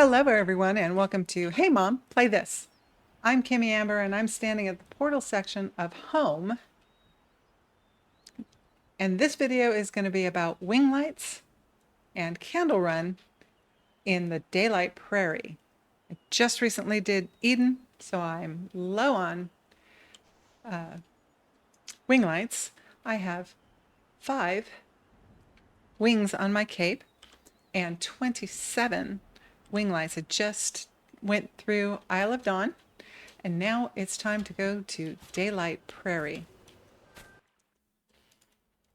Hello everyone and welcome to Hey Mom, Play This. I'm Kimmy Amber and I'm standing at the portal section of Home. And this video is going to be about wing lights and candle run in the Daylight Prairie. I just recently did Eden, so I'm low on wing lights. I have 5 wings on my cape and 27 wing lights. I just went through Isle of Dawn. And now it's time to go to Daylight Prairie.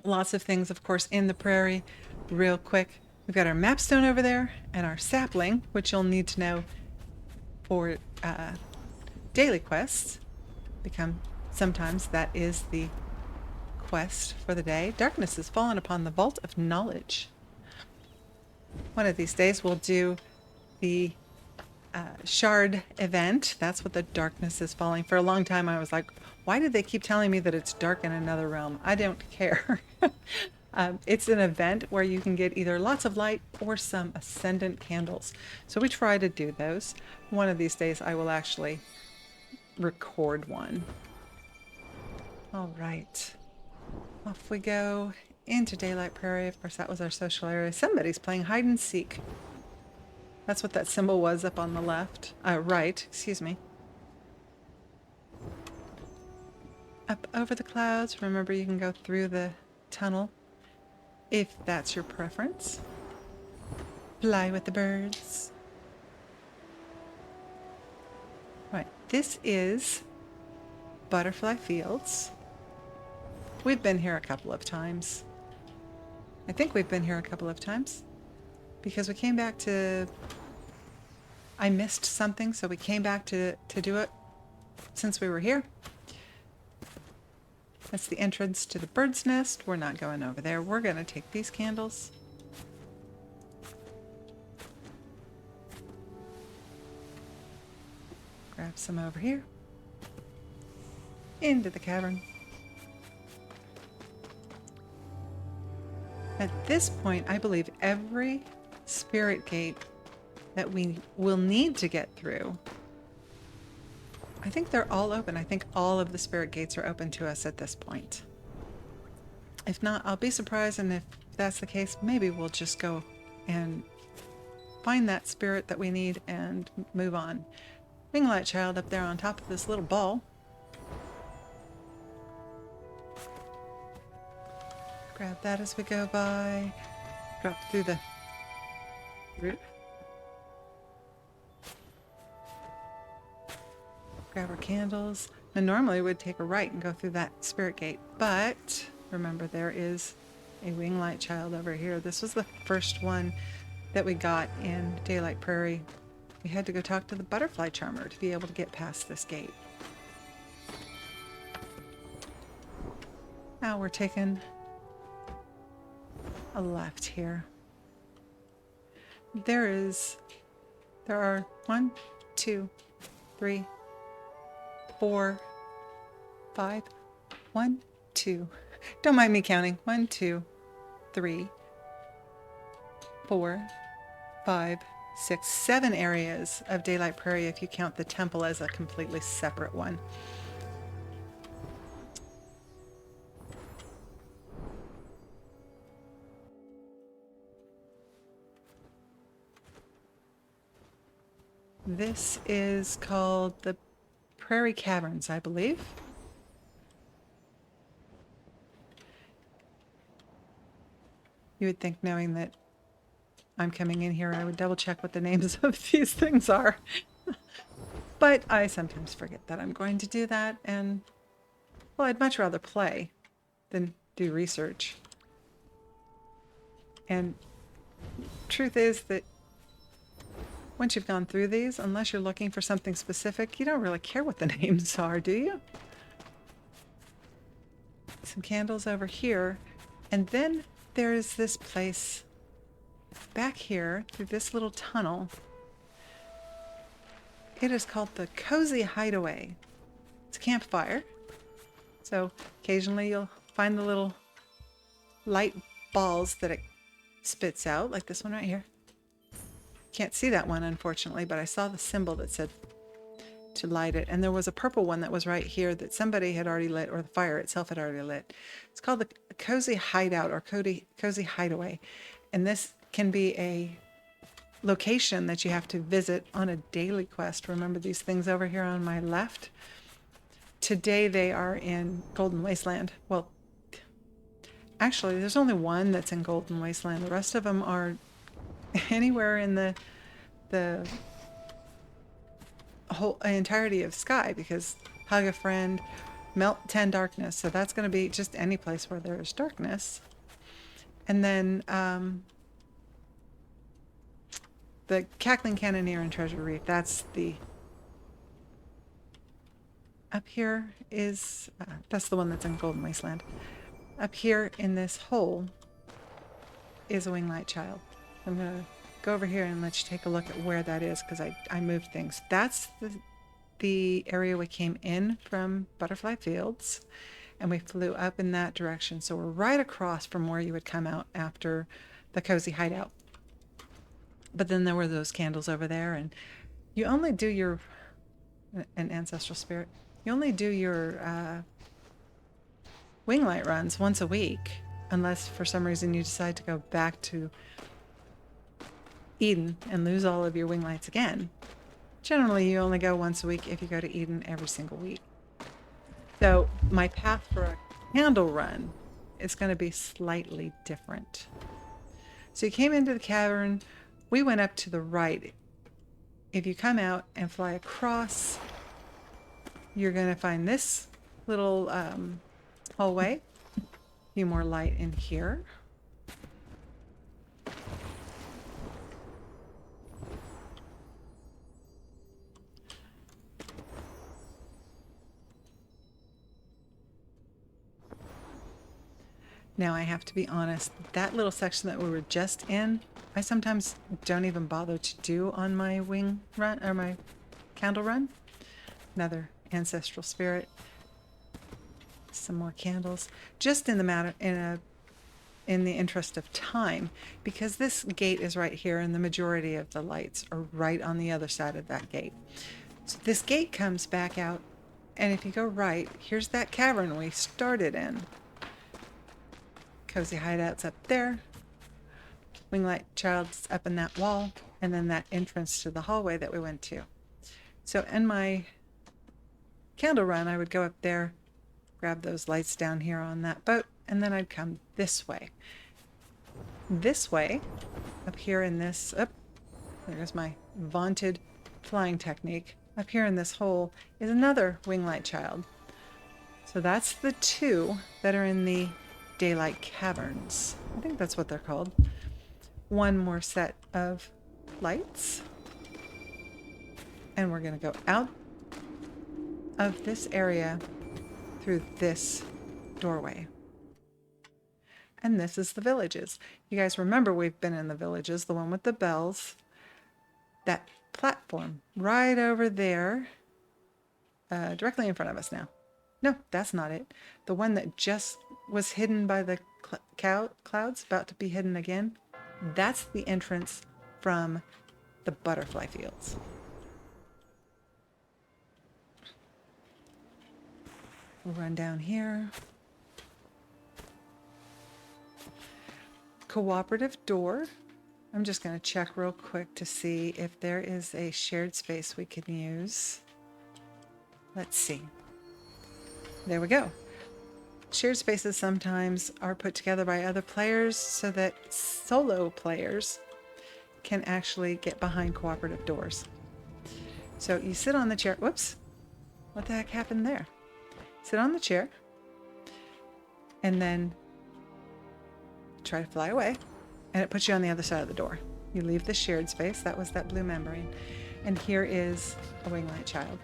Lots of things, of course, in the prairie. Real quick, we've got our mapstone over there and our sapling, which you'll need to know for daily quests. Sometimes that is the quest for the day. Darkness has fallen upon the Vault of Knowledge. One of these days we'll do the shard event. That's what the darkness is falling. For a long time I was like, why did they keep telling me that it's dark in another realm? I don't care. It's an event where you can get either lots of light or some ascendant candles. So we try to do those. One of these days I will actually record one. All right. Off we go into Daylight Prairie. Of course, that was our social area. Somebody's playing hide and seek. That's what that symbol was up on the left. Right, excuse me. Up over the clouds. Remember, you can go through the tunnel if that's your preference. Fly with the birds. Right, this is Butterfly Fields. We've been here a couple of times. I think we've been here a couple of times because we came back to... I missed something, so we came back to do it since we were here. That's the entrance to the bird's nest. We're not going over there. We're going to take these candles. Grab some over here. Into the cavern. At this point, I believe every spirit gate that we will need to get through, I think they're all open. I think all of the spirit gates are open to us at this point. If not, I'll be surprised, and if that's the case, maybe we'll just go and find that spirit that we need and move on. Winglight child up there on top of this little ball. Grab that as we go by. Drop through the roof. Grab our candles. And normally we'd take a right and go through that spirit gate, but remember there is a winglight child over here. This was the first one that we got in Daylight Prairie. We had to go talk to the butterfly charmer to be able to get past this gate. Now we're taking a left here. There are 1, 2, 3, 4, 5, 1, 2. Don't mind me counting. 1, 2, 3, 4, 5, 6, 7 areas of Daylight Prairie if you count the temple as a completely separate one. This is called the Prairie Caverns, I believe. You would think, knowing that I'm coming in here, I would double check what the names of these things are. But I sometimes forget that I'm going to do that, and well, I'd much rather play than do research. And truth is that once you've gone through these, unless you're looking for something specific, you don't really care what the names are, do you? Some candles over here. And then there's this place back here through this little tunnel. It is called the Cozy Hideaway. It's a campfire. So occasionally you'll find the little light balls that it spits out, like this one right here. Can't see that one, unfortunately, but I saw the symbol that said to light it. And there was a purple one that was right here that somebody had already lit, or the fire itself had already lit. It's called the Cozy Hideout, or Cozy Hideaway. And this can be a location that you have to visit on a daily quest. Remember these things over here on my left? Today they are in Golden Wasteland. Well, actually, there's only one that's in Golden Wasteland. The rest of them are anywhere in the whole entirety of sky, because hug a friend, melt 10 darkness. So that's going to be just any place where there's darkness. And then the Cackling Cannoneer and Treasure Reef, that's the... Up here is... that's the one that's in Golden Wasteland. Up here in this hole is a winglight child. I'm going to go over here and let you take a look at where that is, because I moved things. That's the area we came in from Butterfly Fields, and we flew up in that direction. So we're right across from where you would come out after the Cozy Hideout. But then there were those candles over there, and you only do your... an ancestral spirit. You only do your winglight runs once a week, unless for some reason you decide to go back to Eden and lose all of your winglights again. Generally, you only go once a week if you go to Eden every single week. So my path for a candle run is going to be slightly different. So you came into the cavern. We went up to the right. If you come out and fly across, you're going to find this little hallway. A few more light in here. Now I have to be honest, that little section that we were just in, I sometimes don't even bother to do on my wing run, or my candle run. Another ancestral spirit. Some more candles. Just in the interest of time, because this gate is right here and the majority of the lights are right on the other side of that gate. So this gate comes back out, and if you go right, here's that cavern we started in. Cozy Hideout's up there. Winglight Child's up in that wall, and then that entrance to the hallway that we went to. So in my candle run, I would go up there, grab those lights down here on that boat, and then I'd come this way. This way, up here in this, there's my vaunted flying technique. Up here in this hole is another Winglight Child. So that's the two that are in the Daylight Caverns. I think that's what they're called. One more set of lights. And we're going to go out of this area through this doorway. And this is the villages. You guys remember we've been in the villages, the one with the bells. That platform right over there, directly in front of us now. No, that's not it. The one that just was hidden by the clouds, about to be hidden again. That's the entrance from the Butterfly Fields. We'll run down here. Cooperative door. I'm just going to check real quick to see if there is a shared space we can use. Let's see. There we go. Shared spaces sometimes are put together by other players so that solo players can actually get behind cooperative doors. So you sit on the chair. Whoops. What the heck happened there? Sit on the chair and then try to fly away, and it puts you on the other side of the door. You leave the shared space. That was that blue membrane. And here is a Winglight Child.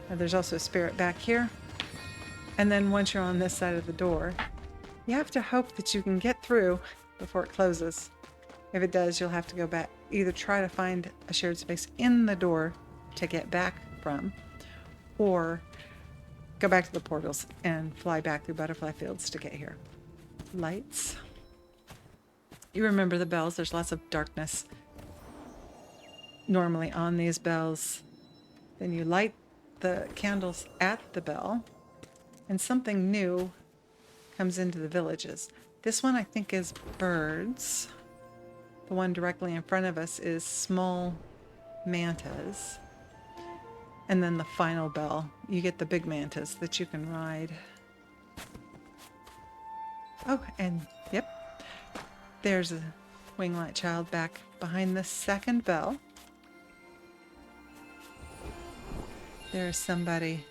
Now there's also a spirit back here. And then once you're on this side of the door, you have to hope that you can get through before it closes. If it does, you'll have to go back, either try to find a shared space in the door to get back from, or go back to the portals and fly back through Butterfly Fields to get here. Lights. You remember the bells. There's lots of darkness normally on these bells. Then you light the candles at the bell, and something new comes into the villages. This one I think is birds. The one directly in front of us is small mantas. And then the final bell, you get the big mantas that you can ride. Oh, and yep, there's a winglight child back behind the second bell. There's somebody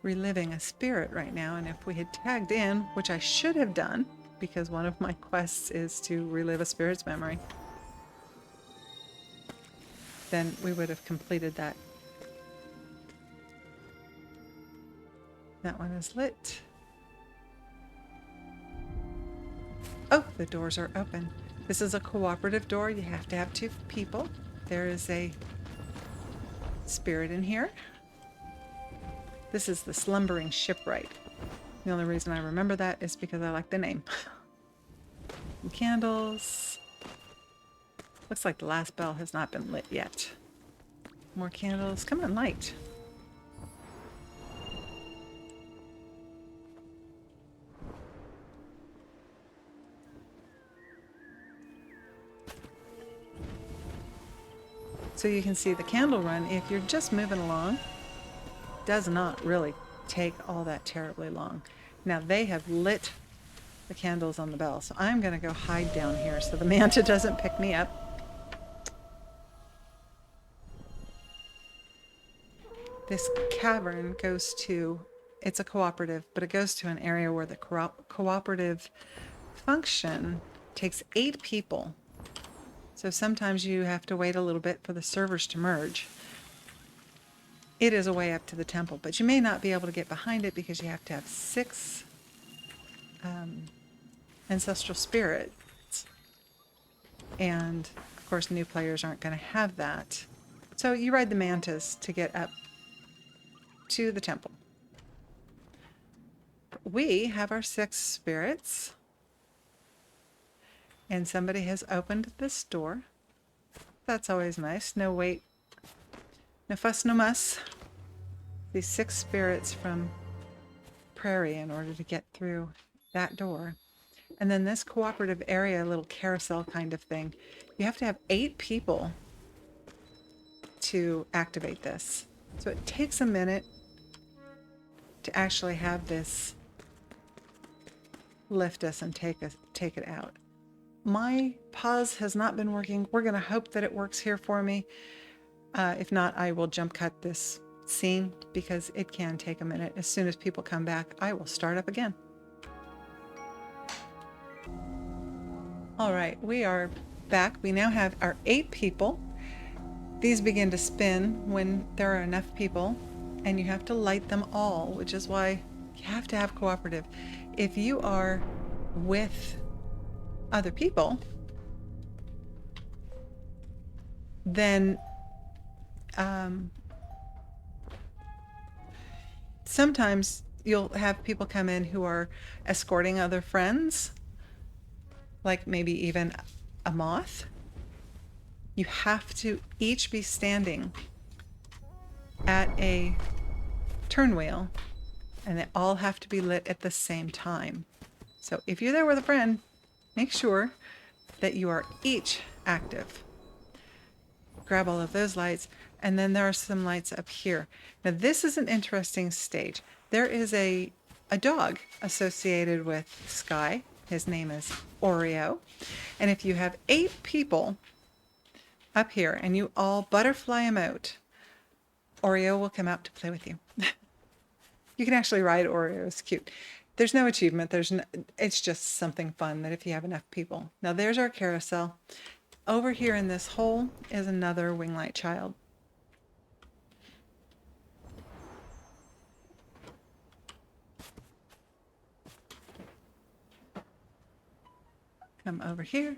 reliving a spirit right now, and if we had tagged in, which I should have done, because one of my quests is to relive a spirit's memory, then we would have completed that. That one is lit. Oh, the doors are open. This is a cooperative door. You have to have 2 people. There is a spirit in here. This is the Slumbering Shipwright. The only reason I remember that is because I like the name. Some candles. Looks like the last bell has not been lit yet. More candles. Come on, light. So you can see the candle run, if you're just moving along, does not really take all that terribly long. Now they have lit the candles on the bell, so I'm going to go hide down here so the manta doesn't pick me up. This cavern goes to, it's a cooperative, but it goes to an area where the cooperative function takes 8 people. So sometimes you have to wait a little bit for the servers to merge. It is a way up to the temple, but you may not be able to get behind it because you have to have 6 ancestral spirits. And of course, new players aren't going to have that. So you ride the mantas to get up to the temple. We have our 6 spirits. And somebody has opened this door. That's always nice. No wait. No fuss, no muss. These 6 spirits from Prairie in order to get through that door. And then this cooperative area, a little carousel kind of thing. You have to have 8 people to activate this. So it takes a minute to actually have this lift us and take it out. My pause has not been working. We're going to hope that it works here for me. If not, I will jump cut this scene because it can take a minute. As soon as people come back, I will start up again. All right, we are back. We now have our 8 people. These begin to spin when there are enough people, and you have to light them all, which is why you have to have cooperative. If you are with other people, then sometimes you'll have people come in who are escorting other friends, like maybe even a moth. You have to each be standing at a turn wheel, and they all have to be lit at the same time. So if you're there with a friend, make sure that you are each active. Grab all of those lights, and then there are some lights up here. Now this is an interesting stage. There is a dog associated with Sky. His name is Oreo. And if you have 8 people up here and you all butterfly him out, Oreo will come out to play with you. You can actually ride Oreo. It's cute. There's no achievement. It's just something fun that if you have enough people. Now there's our carousel. Over here in this hole is another winglight child. Come over here,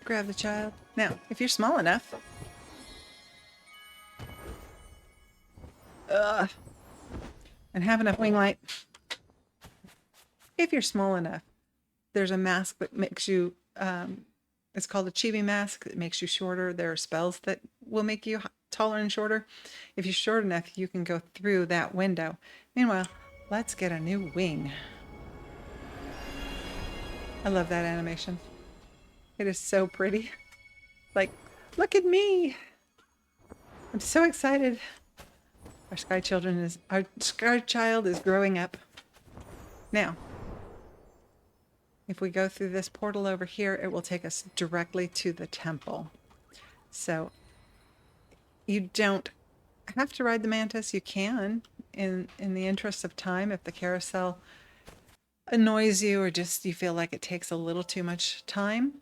grab the child. Now, if you're small enough, and have enough wing light, if you're small enough, there's a mask that makes you, It's called a chibi mask. It makes you shorter. There are spells that will make you taller and shorter. If you're short enough, you can go through that window. Meanwhile, let's get a new wing. I love that animation. It is so pretty. Like, look at me. I'm so excited. Our sky child is growing up. Now, if we go through this portal over here, it will take us directly to the temple. So you don't have to ride the mantis. You can, in the interest of time, if the carousel annoys you or just you feel like it takes a little too much time,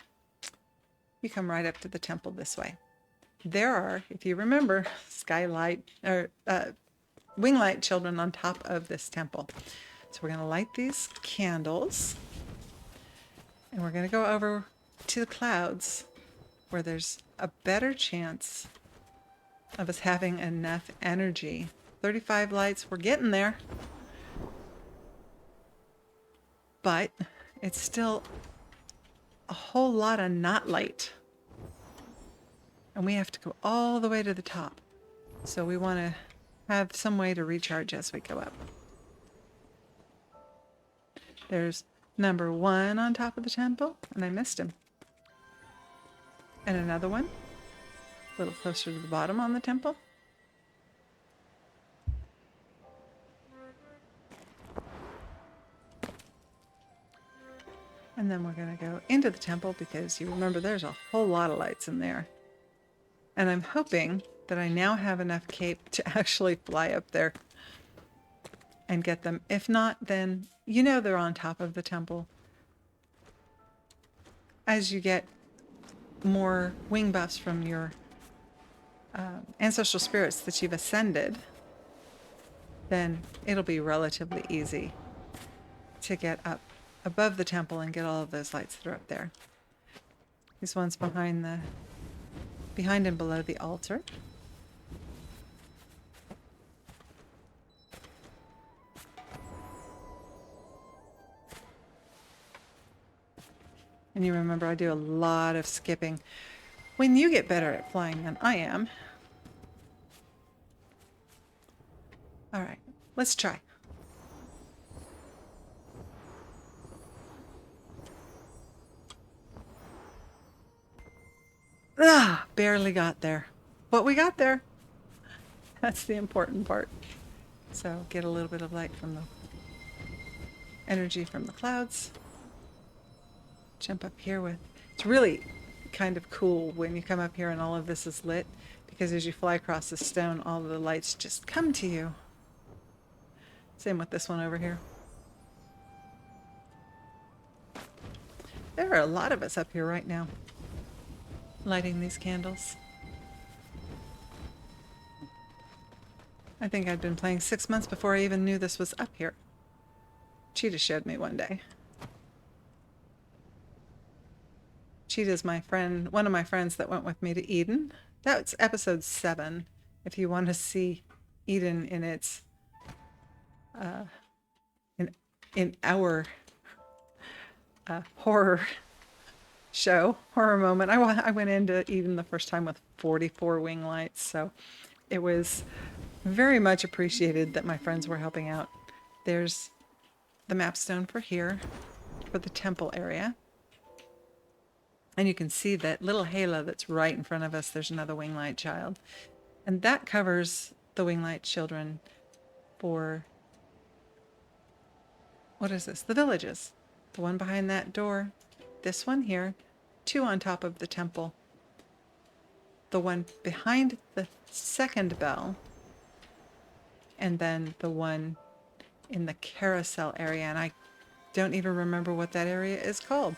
you come right up to the temple this way. There are, if you remember, skylight or winglight children on top of this temple. So we're going to light these candles and we're going to go over to the clouds where there's a better chance of us having enough energy. 35 lights, we're getting there. But it's still a whole lot of not light. And we have to go all the way to the top. So we want to have some way to recharge as we go up. There's number 1 on top of the temple, and I missed him. And another one, a little closer to the bottom on the temple. And then we're going to go into the temple because you remember there's a whole lot of lights in there. And I'm hoping that I now have enough cape to actually fly up there and get them. If not, then you know they're on top of the temple. As you get more wing buffs from your ancestral spirits that you've ascended, then it'll be relatively easy to get up above the temple and get all of those lights that are up there. These ones behind and below the altar. And you remember I do a lot of skipping. When you get better at flying than I am. All right, let's try. Barely got there. But we got there. That's the important part. So get a little bit of light from the energy from the clouds. Jump up here with... It's really kind of cool when you come up here and all of this is lit, because as you fly across the stone, all of the lights just come to you. Same with this one over here. There are a lot of us up here right now, lighting these candles. I think I'd been playing 6 months before I even knew this was up here. Cheetah showed me one day. Cheetah's my friend, one of my friends that went with me to Eden. That's episode 7. If you want to see Eden in its in our horror show, horror moment. I went into Eden the first time with 44 wing lights, so it was very much appreciated that my friends were helping out. There's the mapstone for here, for the temple area. And you can see that little halo that's right in front of us. There's another winglight child. And that covers the winglight children for, what is this? The villages. The one behind that door. This one here. 2 on top of the temple. The one behind the second bell. And then the one in the carousel area. And I don't even remember what that area is called.